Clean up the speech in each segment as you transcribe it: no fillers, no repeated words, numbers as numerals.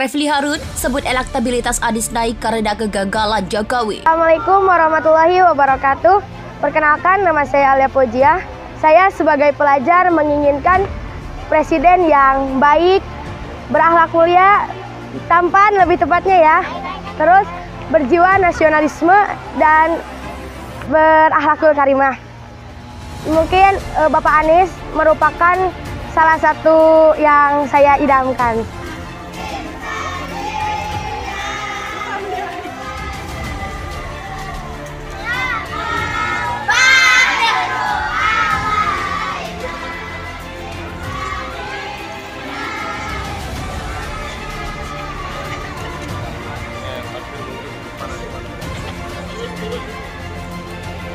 Refli Harun sebut elektabilitas Anies naik karena kegagalan Jokowi. Assalamualaikum warahmatullahi wabarakatuh. Perkenalkan, nama saya Alia Pojiah. Saya sebagai pelajar menginginkan presiden yang baik, berakhlak mulia, tampan lebih tepatnya ya. Terus berjiwa nasionalisme dan berakhlakul karimah. Mungkin Bapak Anies merupakan salah satu yang saya idamkan.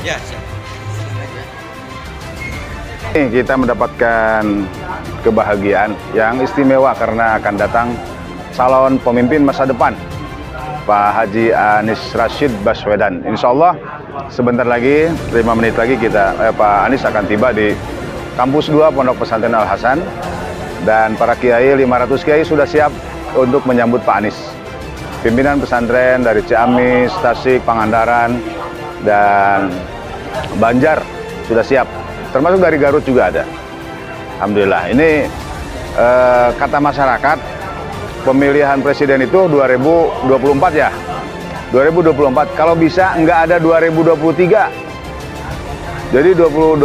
Ya, siap. Kita mendapatkan kebahagiaan yang istimewa karena akan datang calon pemimpin masa depan, Pak Haji Anies Rashid Baswedan. Insya Allah sebentar lagi, 5 menit lagi Pak Anies akan tiba di kampus 2 Pondok Pesantren Al Hasan, dan para kiai, 500 kiai sudah siap untuk menyambut Pak Anies. Pimpinan pesantren dari Ciamis, Tasik, Pangandaran, dan Banjar sudah siap, termasuk dari Garut juga ada. Alhamdulillah. Ini kata masyarakat, pemilihan presiden itu 2024 ya, 2024. Kalau bisa nggak ada 2023. Jadi 2022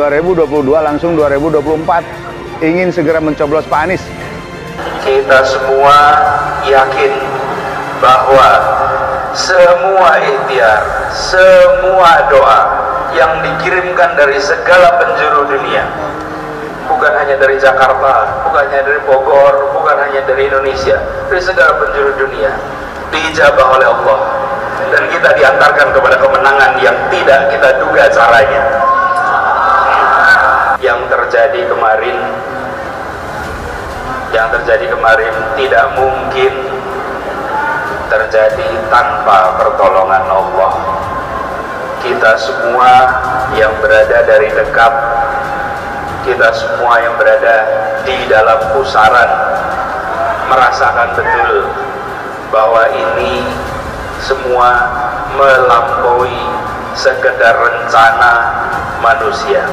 langsung 2024. Ingin segera mencoblos Pak Anies. Kita semua yakin bahwa semua ikhtiar, semua doa yang dikirimkan dari segala penjuru dunia, bukan hanya dari Jakarta, bukan hanya dari Bogor, bukan hanya dari Indonesia, dari segala penjuru dunia, diijabah oleh Allah, dan kita diantarkan kepada kemenangan yang tidak kita duga caranya. Yang terjadi kemarin tidak mungkin terjadi tanpa pertolongan Allah. Kita semua yang berada dari dekat, kita semua yang berada di dalam pusaran merasakan betul bahwa ini semua melampaui sekedar rencana manusia,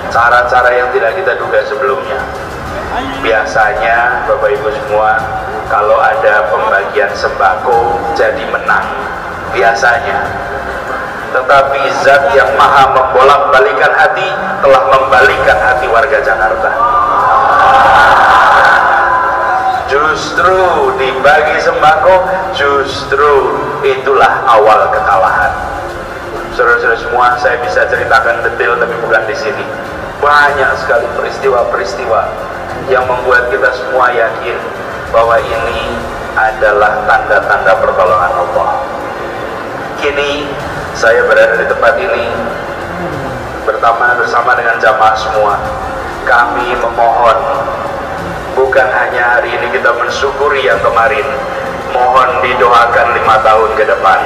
cara-cara yang tidak kita duga sebelumnya. Biasanya Bapak Ibu semua, kalau ada pembagian sembako jadi menang biasanya, tetapi zat yang maha membolak-balikan hati telah membalikkan hati warga Jakarta. Justru dibagi sembako, justru itulah awal kekalahan. Saudara-saudara semua, saya bisa ceritakan detail tapi bukan di sini. Banyak sekali peristiwa-peristiwa yang membuat kita semua yakin bahwa ini adalah tanda-tanda pertolongan Allah. Kini saya berada di tempat ini bersama dengan jamaah semua. Kami memohon, bukan hanya hari ini kita mensyukuri yang kemarin, mohon didoakan 5 tahun ke depan.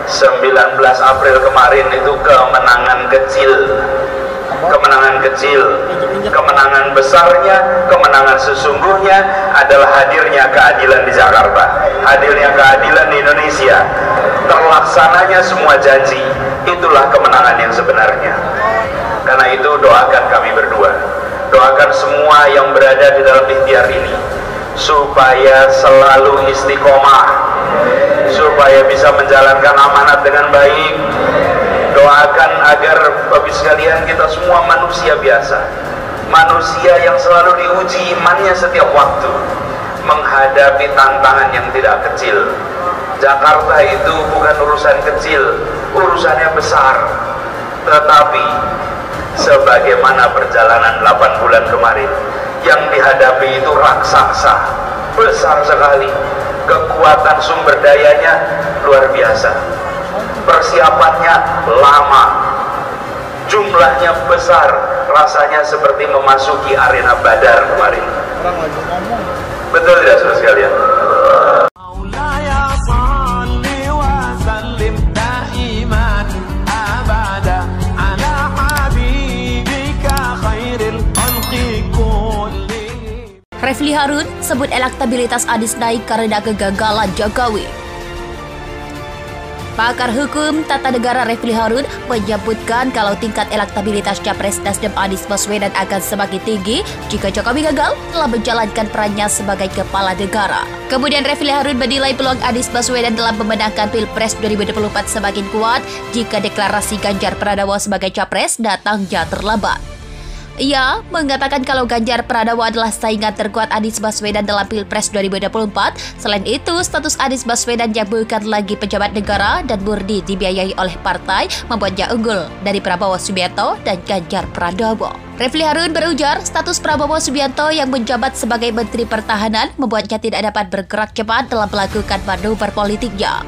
19 April kemarin itu kemenangan kecil, kemenangan besarnya, kemenangan sesungguhnya adalah hadirnya keadilan di Jakarta, hadirnya keadilan di Indonesia, terlaksananya semua janji. Itulah kemenangan yang sebenarnya. Karena itu doakan kami berdua, doakan semua yang berada di dalam ikhtiar ini supaya selalu istiqomah, supaya bisa menjalankan amanat dengan baik. Doakan agar Bapak sekalian, kita semua manusia biasa, manusia yang selalu diuji imannya setiap waktu, menghadapi tantangan yang tidak kecil. Jakarta itu bukan urusan kecil, urusannya besar. Tetapi sebagaimana perjalanan 8 bulan kemarin, yang dihadapi itu raksasa, besar sekali. Kekuatan sumber dayanya luar biasa, persiapannya lama, jumlahnya besar, rasanya seperti memasuki arena Badar kemarin. Betul tidak saudara sekalian? Refli Harun sebut elektabilitas Anies naik karena kegagalan Jokowi. Pakar hukum tata negara Refli Harun menyebutkan kalau tingkat elektabilitas Capres Nasdem Anies Baswedan akan semakin tinggi jika Jokowi gagal dalam menjalankan perannya sebagai kepala negara. Kemudian Refli Harun menilai peluang Anies Baswedan dalam memenangkan Pilpres 2024 semakin kuat jika deklarasi Ganjar Pranowo sebagai Capres datangnya terlambat. Ia mengatakan kalau Ganjar Pranowo adalah saingan terkuat Anies Baswedan dalam Pilpres 2024. Selain itu, status Anies Baswedan yang bukan lagi pejabat negara dan murni dibiayai oleh partai membuatnya unggul dari Prabowo Subianto dan Ganjar Pranowo. Refli Harun berujar status Prabowo Subianto yang menjabat sebagai Menteri Pertahanan membuatnya tidak dapat bergerak cepat dalam melakukan manuver politiknya.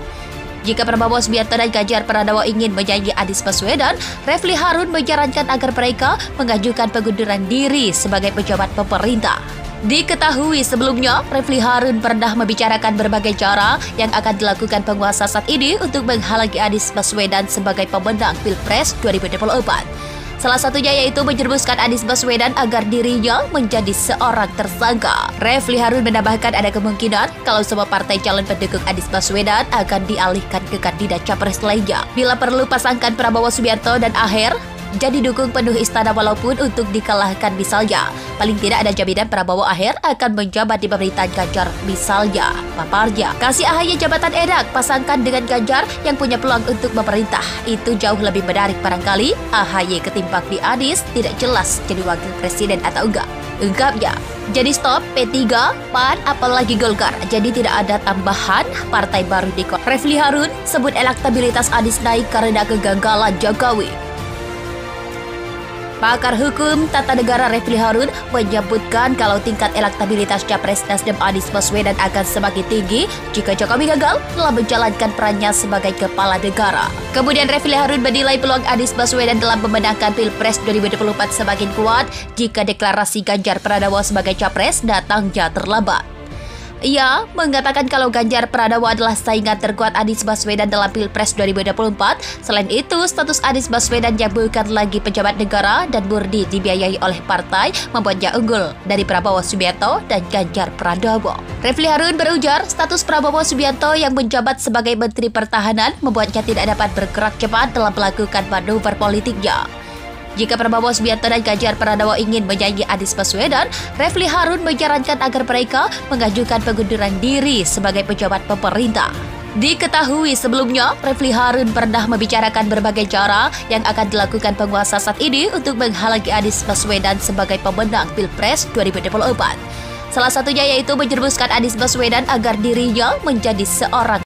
Jika Prabowo Subianto dan Ganjar Pranowo ingin menyaingi Anies Baswedan, Refli Harun menyarankan agar mereka mengajukan pengunduran diri sebagai pejabat pemerintah. Diketahui sebelumnya, Refli Harun pernah membicarakan berbagai cara yang akan dilakukan penguasa saat ini untuk menghalangi Anies Baswedan sebagai pemenang Pilpres 2024. Salah satunya yaitu menjerumuskan Anies Baswedan agar dirinya menjadi seorang tersangka. Refli Harun menambahkan ada kemungkinan kalau semua partai calon pendukung Anies Baswedan akan dialihkan ke kandidat capres lainnya. Bila perlu pasangkan Prabowo Subianto dan Aher jadi dukung penuh istana walaupun untuk dikalahkan misalnya. Paling tidak ada jaminan Prabowo Aher akan menjabat di pemerintahan Ganjar misalnya. Paparnya, kasih AHY jabatan enak, pasangkan dengan Ganjar yang punya peluang untuk memerintah. Itu jauh lebih menarik barangkali. AHY ketimbang di Anies tidak jelas jadi wakil presiden atau enggak. Ungkapnya, jadi stop P3, PAN, apalagi Golkar. Jadi tidak ada tambahan partai baru di kota. Refli Harun sebut elektabilitas Anies naik karena kegagalan Jokowi. Pakar hukum tata negara Refli Harun menyebutkan kalau tingkat elektabilitas Capres Nasdem Anies Baswedan akan semakin tinggi jika Jokowi gagal dalam menjalankan perannya sebagai kepala negara. Kemudian Refli Harun menilai peluang Anies Baswedan dalam memenangkan Pilpres 2024 semakin kuat jika deklarasi Ganjar Pranowo sebagai Capres datangnya terlambat. Ia mengatakan kalau Ganjar Pranowo adalah saingan terkuat Anies Baswedan dalam Pilpres 2024. Selain itu, status Anies Baswedan yang bukan lagi pejabat negara dan murni dibiayai oleh partai membuatnya unggul dari Prabowo Subianto dan Ganjar Pranowo. Refli Harun berujar status Prabowo Subianto yang menjabat sebagai Menteri Pertahanan membuatnya tidak dapat bergerak cepat dalam melakukan manuver politiknya. Jika Prabowo Subianto dan Ganjar Pranowo ingin menyaingi Anies Baswedan, Refli Harun menyarankan agar mereka mengajukan pengunduran diri sebagai pejabat pemerintah. Diketahui sebelumnya, Refli Harun pernah membicarakan berbagai cara yang akan dilakukan penguasa saat ini untuk menghalangi Anies Baswedan sebagai pemenang Pilpres 2024. Salah satunya yaitu menjerumuskan Anies Baswedan agar dirinya menjadi seorang